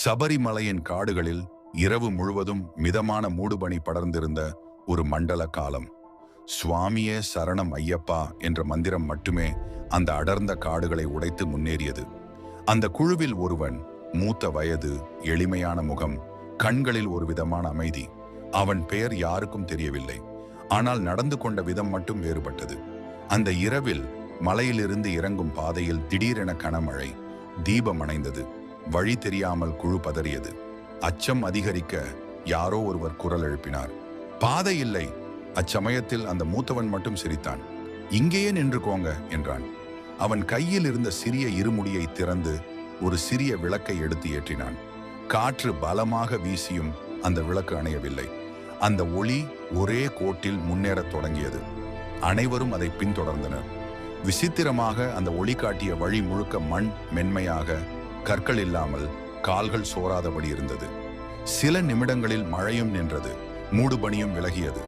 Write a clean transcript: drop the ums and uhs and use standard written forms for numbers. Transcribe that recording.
சபரிமலையின் காடுகளில் இரவு முழுவதும் மிதமான மூடுபனி படர்ந்திருந்த ஒரு மண்டல காலம். சுவாமியே சரணம் ஐயப்பா என்ற மந்திரம் மட்டுமே அந்த அடர்ந்த காடுகளை உடைத்து முன்னேறியது. அந்த குழுவில் ஒருவன், மூத்த வயது, எளிமையான முகம், கண்களில் ஒரு விதமான அமைதி. அவன் பெயர் யாருக்கும் தெரியவில்லை. ஆனால் நடந்து கொண்ட விதம் மட்டும் வேறுபட்டது. அந்த இரவில் மலையிலிருந்து இறங்கும் பாதையில் திடீரென கனமழை. தீபம் அணைந்தது. வழி தெரியாமல் குழு பதறியது. அச்சம் அதிகரிக்க யாரோ ஒருவர் குரல் எழுப்பினார். பாதை இல்லை. அச்சமயத்தில் அந்த மூத்தவன் மட்டும் சிரித்தான். இங்கேயே நின்றுக்கோங்க என்றான். அவன் கையில் இருந்த சிறிய இருமுடியை திறந்து ஒரு சிறிய விளக்கை எடுத்து ஏற்றினான். காற்று பலமாக வீசியும் அந்த விளக்கு அணையவில்லை. அந்த ஒளி ஒரே கோட்டில் முன்னேறத் தொடங்கியது. அனைவரும் அதை பின்தொடர்ந்தனர். விசித்திரமாக அந்த ஒளி காட்டிய வழி முழுக்க மண், மென்மையாக, கற்கள் இல்லாமல், கால்கள் சோராதபடி இருந்தது. சில நிமிடங்களில் மழையும் நின்றது. மூடுபனியும் விலகியது.